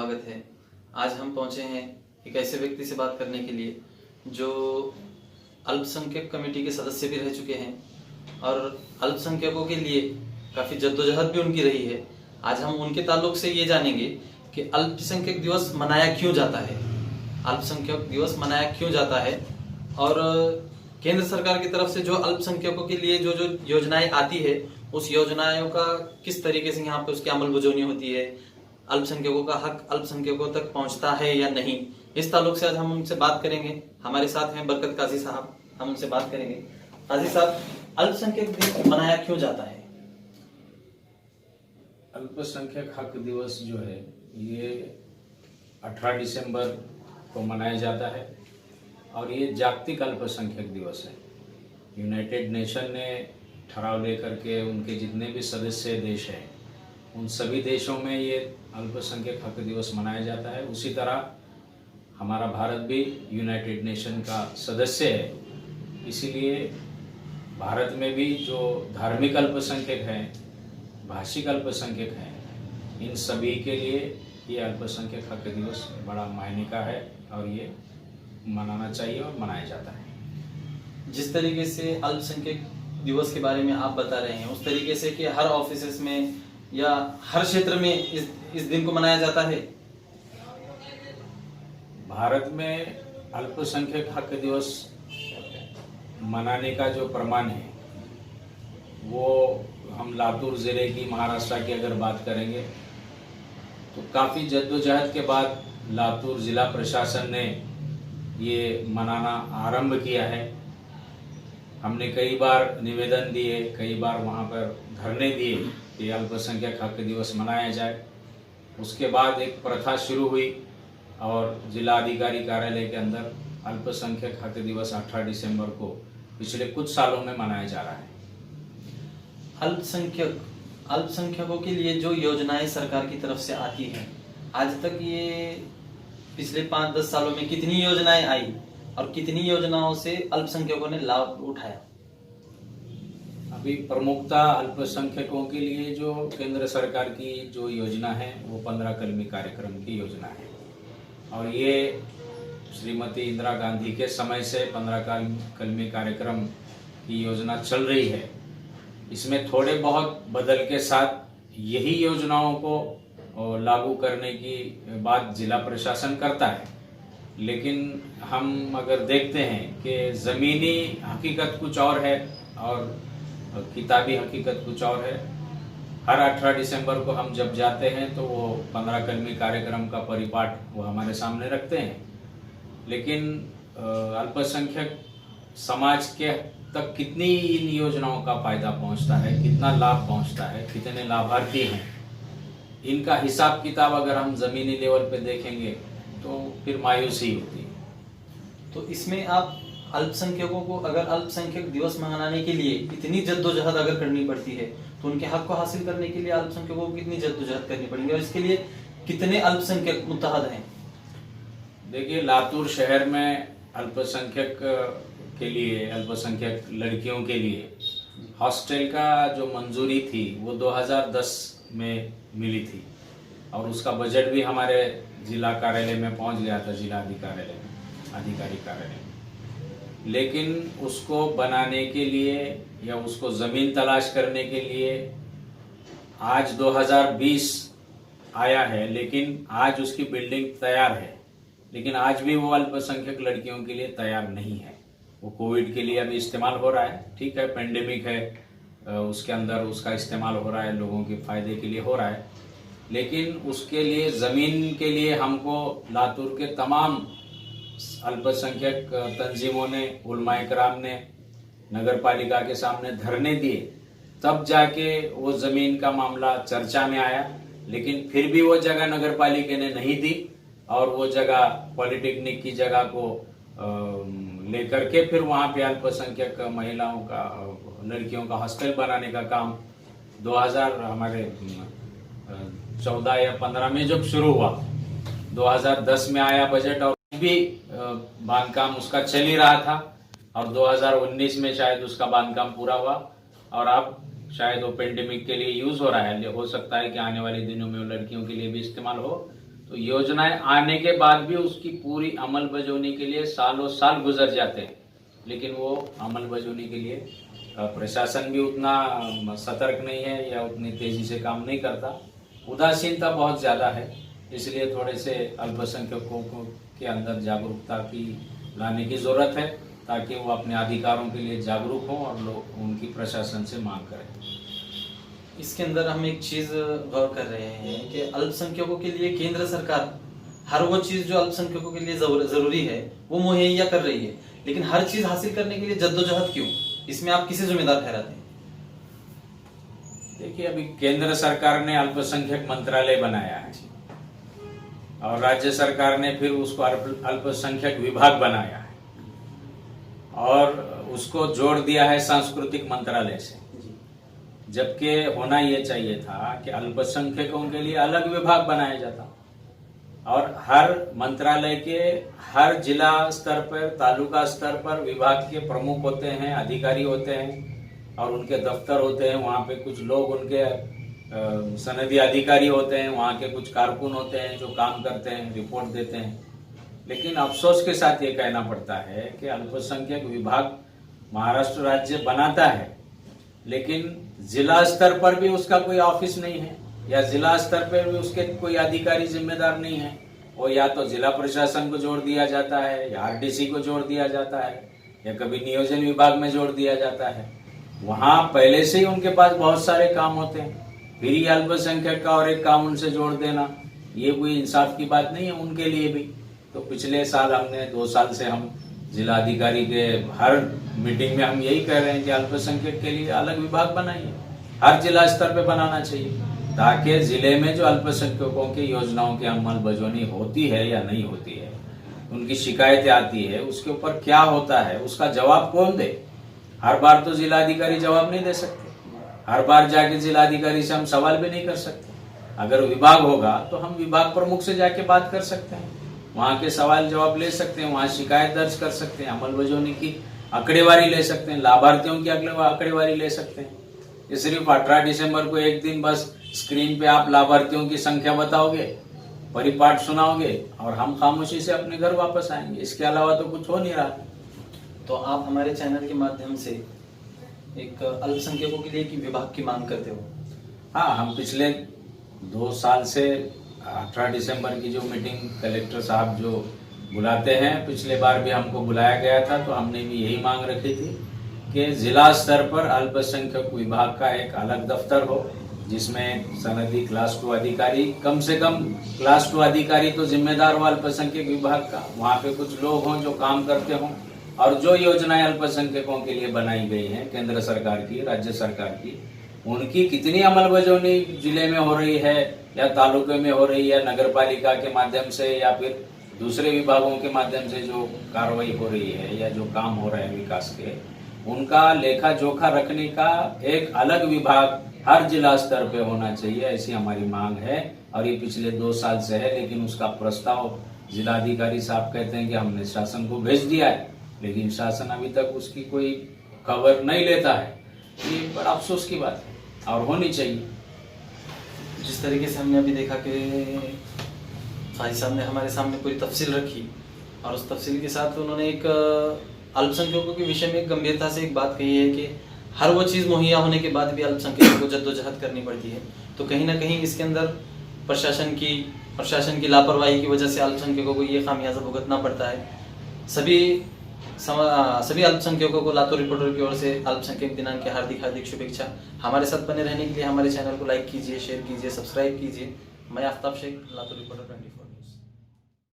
स्वागत है। आज हम पहुंचे हैं एक ऐसे व्यक्ति से बात करने के लिए जो अल्पसंख्यक कमेटी के सदस्य भी रह चुके हैं और अल्पसंख्यकों के लिए काफ़ी जद्दोजहद भी उनकी रही है। आज हम उनके ताल्लुक से ये जानेंगे कि अल्पसंख्यक दिवस मनाया क्यों जाता है, अल्पसंख्यक दिवस मनाया क्यों जाता है और केंद्र सरकार की तरफ से जो अल्पसंख्यकों के लिए जो जो योजनाएं आती है उस योजनाओं का किस तरीके से यहाँ पे उसकी अमलबजावनी होती है, अल्पसंख्यकों का हक अल्पसंख्यकों तक पहुंचता है या नहीं, इस ताल्लुक से आज हम उनसे बात करेंगे। हमारे साथ हैं बरकत काजी साहब, हम उनसे बात करेंगे। काजी साहब, अल्पसंख्यक दिवस मनाया क्यों जाता है? अल्पसंख्यक हक दिवस जो है ये 18 दिसंबर को मनाया जाता है और ये जागतिक अल्पसंख्यक दिवस है। यूनाइटेड नेशन ने ठराव लेकर के उनके जितने भी सदस्य देश हैं उन सभी देशों में ये अल्पसंख्यक हक दिवस मनाया जाता है। उसी तरह हमारा भारत भी यूनाइटेड नेशन का सदस्य है, इसीलिए भारत में भी जो धार्मिक अल्पसंख्यक हैं, भाषिक अल्पसंख्यक हैं, इन सभी के लिए ये अल्पसंख्यक हक दिवस बड़ा मायने का है और ये मनाना चाहिए और मनाया जाता है। जिस तरीके से अल्पसंख्यक दिवस के बारे में आप बता रहे हैं उस तरीके से कि हर ऑफिस में या हर क्षेत्र में इस दिन को मनाया जाता है। भारत में अल्पसंख्यक हक दिवस मनाने का जो प्रमाण है वो हम लातूर ज़िले की, महाराष्ट्र की अगर बात करेंगे तो काफ़ी जद्दोजहद के बाद लातूर ज़िला प्रशासन ने ये मनाना आरंभ किया है। हमने कई बार निवेदन दिए, कई बार वहाँ पर धरने दिए कि अल्पसंख्यक हक दिवस मनाया जाए। उसके बाद एक प्रथा शुरू हुई और जिला अधिकारी कार्यालय के अंदर अल्पसंख्यक हक दिवस 18 दिसंबर को पिछले कुछ सालों में मनाया जा रहा है। अल्पसंख्यकों के लिए जो योजनाएं सरकार की तरफ से आती हैं, आज तक ये पिछले 5-10 सालों में कितनी योजनाएं आई और कितनी योजनाओं से अल्पसंख्यकों ने लाभ उठाया? अभी प्रमुखता अल्पसंख्यकों के लिए जो केंद्र सरकार की जो योजना है वो 15 कलमी कार्यक्रम की योजना है और ये श्रीमती इंदिरा गांधी के समय से 15 कलमी कार्यक्रम की योजना चल रही है। इसमें थोड़े बहुत बदल के साथ यही योजनाओं को लागू करने की बात जिला प्रशासन करता है, लेकिन हम अगर देखते हैं कि ज़मीनी हकीकत कुछ और है और किताबी हकीकत कुछ और है। हर 18 दिसंबर को हम जब जाते हैं तो वो 15 कलमी कार्यक्रम का परिपाठ वो हमारे सामने रखते हैं, लेकिन अल्पसंख्यक समाज के तक कितनी इन योजनाओं का फायदा पहुंचता है, कितना लाभ पहुंचता है, कितने लाभार्थी हैं, इनका हिसाब किताब अगर हम ज़मीनी लेवल पे देखेंगे तो फिर मायूसी होती है। तो इसमें आप अल्पसंख्यकों को अगर अल्पसंख्यक दिवस मनाने के लिए इतनी जद्दोजहद अगर करनी पड़ती है तो उनके हक को हासिल करने के लिए अल्पसंख्यकों को कितनी जद्दोजहद करनी पड़ेगी और इसके लिए कितने अल्पसंख्यक मुत्तहद हैं? देखिए, लातूर शहर में अल्पसंख्यक के लिए, अल्पसंख्यक लड़कियों के लिए हॉस्टल का जो मंजूरी थी वो 2010 में मिली थी और उसका बजट भी हमारे जिला कार्यालय में पहुंच गया था, जिला अधिकारी कार्यालय में। लेकिन उसको बनाने के लिए या उसको ज़मीन तलाश करने के लिए आज 2020 आया है, लेकिन आज उसकी बिल्डिंग तैयार है, लेकिन आज भी वो अल्पसंख्यक लड़कियों के लिए तैयार नहीं है। वो कोविड के लिए अभी इस्तेमाल हो रहा है, ठीक है, पेंडेमिक है, उसके अंदर उसका इस्तेमाल हो रहा है, लोगों के फ़ायदे के लिए हो रहा है, लेकिन उसके लिए ज़मीन के लिए हमको लातूर के तमाम अल्पसंख्यक तंजीमों ने, उलमाए कराम ने नगर पालिका के सामने धरने दिए, तब जाके वो ज़मीन का मामला चर्चा में आया। लेकिन फिर भी वो जगह नगर पालिका ने नहीं दी और वो जगह पॉलिटेक्निक की जगह को लेकर के फिर वहाँ पे अल्पसंख्यक महिलाओं का, लड़कियों का हॉस्टल बनाने का काम 2014 या 15 में जब शुरू हुआ, 2010 में आया बजट और भी बांधकाम उसका चल ही रहा था और 2019 में शायद उसका बांधकाम पूरा हुआ और अब शायद वो पेंडेमिक के लिए यूज हो रहा है। हो सकता है कि आने वाले दिनों में वो लड़कियों के लिए भी इस्तेमाल हो। तो योजनाएं आने के बाद भी उसकी पूरी अमल बजौनी के लिए सालों साल गुजर जाते हैं, लेकिन वो अमल बजौनी के लिए प्रशासन भी उतना सतर्क नहीं है या उतनी तेजी से काम नहीं करता। उदासीनता बहुत ज़्यादा है, इसलिए थोड़े से अल्पसंख्यकों के अंदर जागरूकता की लाने की ज़रूरत है, ताकि वो अपने अधिकारों के लिए जागरूक हों और लोग उनकी प्रशासन से मांग करें। इसके अंदर हम एक चीज गौर कर रहे हैं कि अल्पसंख्यकों के लिए केंद्र सरकार हर वो चीज जो अल्पसंख्यकों के लिए जरूरी है वो मुहैया कर रही है, लेकिन हर चीज हासिल करने के लिए जद्दोजहद क्यों? इसमें आप किसे जिम्मेदार ठहराते हैं? देखिए, अभी केंद्र सरकार ने अल्पसंख्यक मंत्रालय बनाया है और राज्य सरकार ने फिर उसको अल्पसंख्यक विभाग बनाया है और उसको जोड़ दिया है सांस्कृतिक मंत्रालय से, जबकि होना ये चाहिए था कि अल्पसंख्यकों के लिए अलग विभाग बनाया जाता और हर मंत्रालय के हर जिला स्तर पर, तालुका स्तर पर विभाग के प्रमुख होते हैं, अधिकारी होते हैं और उनके दफ्तर होते हैं। वहाँ पे कुछ लोग उनके सनदी अधिकारी होते हैं, वहाँ के कुछ कारकुन होते हैं जो काम करते हैं, रिपोर्ट देते हैं। लेकिन अफसोस के साथ ये कहना पड़ता है कि अल्पसंख्यक विभाग महाराष्ट्र राज्य बनाता है, लेकिन जिला स्तर पर भी उसका कोई ऑफिस नहीं है या जिला स्तर पर भी उसके कोई अधिकारी जिम्मेदार नहीं है। वो या तो जिला प्रशासन को जोड़ दिया जाता है या आरडीसी को जोड़ दिया जाता है या कभी नियोजन विभाग में जोड़ दिया जाता है। वहाँ पहले से ही उनके पास बहुत सारे काम होते हैं, फिर ही अल्पसंख्यक का और एक काम उनसे जोड़ देना, ये कोई इंसाफ की बात नहीं है उनके लिए भी। तो पिछले साल हमने 2 साल से हम जिला अधिकारी के हर मीटिंग में हम यही कह रहे हैं कि अल्पसंख्यक के लिए अलग विभाग बनाइए, हर जिला स्तर पे बनाना चाहिए, ताकि जिले में जो अल्पसंख्यकों की योजनाओं की अमल बजौनी होती है या नहीं होती है, उनकी शिकायतें आती है, उसके ऊपर क्या होता है, उसका जवाब कौन दे। हर बार तो जिलाधिकारी जवाब नहीं दे सकते, हर बार जाके जिलाधिकारी से हम सवाल भी नहीं कर सकते। अगर विभाग होगा तो हम विभाग प्रमुख से जाके बात कर सकते हैं, वहाँ के सवाल जवाब ले सकते हैं, वहाँ शिकायत दर्ज कर सकते हैं, अमल बजौनी की आंकड़ेवारी ले सकते हैं, लाभार्थियों की आंकड़ेवारी ले सकते हैं। ये सिर्फ 18 दिसंबर को एक दिन बस स्क्रीन पे आप लाभार्थियों की संख्या बताओगे, परिपाठ सुनाओगे और हम खामोशी से अपने घर वापस आएंगे, इसके अलावा तो कुछ हो नहीं रहा। तो आप हमारे चैनल के माध्यम से एक अल्पसंख्यकों के लिए एक विभाग की मांग करते हो? हाँ, हम पिछले 2 साल से 18 दिसंबर की जो मीटिंग कलेक्टर साहब जो बुलाते हैं, पिछले बार भी हमको बुलाया गया था, तो हमने भी यही मांग रखी थी कि जिला स्तर पर अल्पसंख्यक विभाग का एक अलग दफ्तर हो, जिसमें सनदी क्लास 2 अधिकारी, कम से कम क्लास 2 अधिकारी तो जिम्मेदार हो अल्पसंख्यक विभाग का, वहाँ पे कुछ लोग हों जो काम करते हों और जो योजनाएं अल्पसंख्यकों के लिए बनाई गई हैं केंद्र सरकार की, राज्य सरकार की, उनकी कितनी अमल बजौनी जिले में हो रही है या तालुके में हो रही है, नगर पालिका के माध्यम से या फिर दूसरे विभागों के माध्यम से जो कार्रवाई हो रही है या जो काम हो रहे हैं विकास के, उनका लेखा जोखा रखने का एक अलग विभाग हर जिला स्तर पे होना चाहिए, ऐसी हमारी मांग है। और ये पिछले 2 साल से है, लेकिन उसका प्रस्ताव जिलाधिकारी साहब कहते हैं कि हमने शासन को भेज दिया है, लेकिन शासन अभी तक उसकी कोई खबर नहीं लेता है। ये बड़ा अफसोस की बात है और होनी चाहिए। जिस तरीके से हमने अभी देखा कि भाई साहब ने हमारे सामने पूरी तफसील रखी और उस तफसील के साथ उन्होंने एक अल्पसंख्यकों के विषय में एक गंभीरता से एक बात कही है कि हर वो चीज़ मुहैया होने के बाद भी अल्पसंख्यकों को जद्दोजहद करनी पड़ती है। तो कहीं ना कहीं इसके अंदर प्रशासन की लापरवाही की वजह से अल्पसंख्यकों को ये खामियाजा भुगतना पड़ता है। सभी अल्पसंख्यकों को लातूर रिपोर्टर की ओर से अल्पसंख्यक दिनांक की हार्दिक शुभेच्छा। हमारे साथ बने रहने के लिए हमारे चैनल को लाइक कीजिए, शेयर कीजिए, सब्सक्राइब कीजिए। मैं आफ्ताब शेख, लातूर रिपोर्टर 24।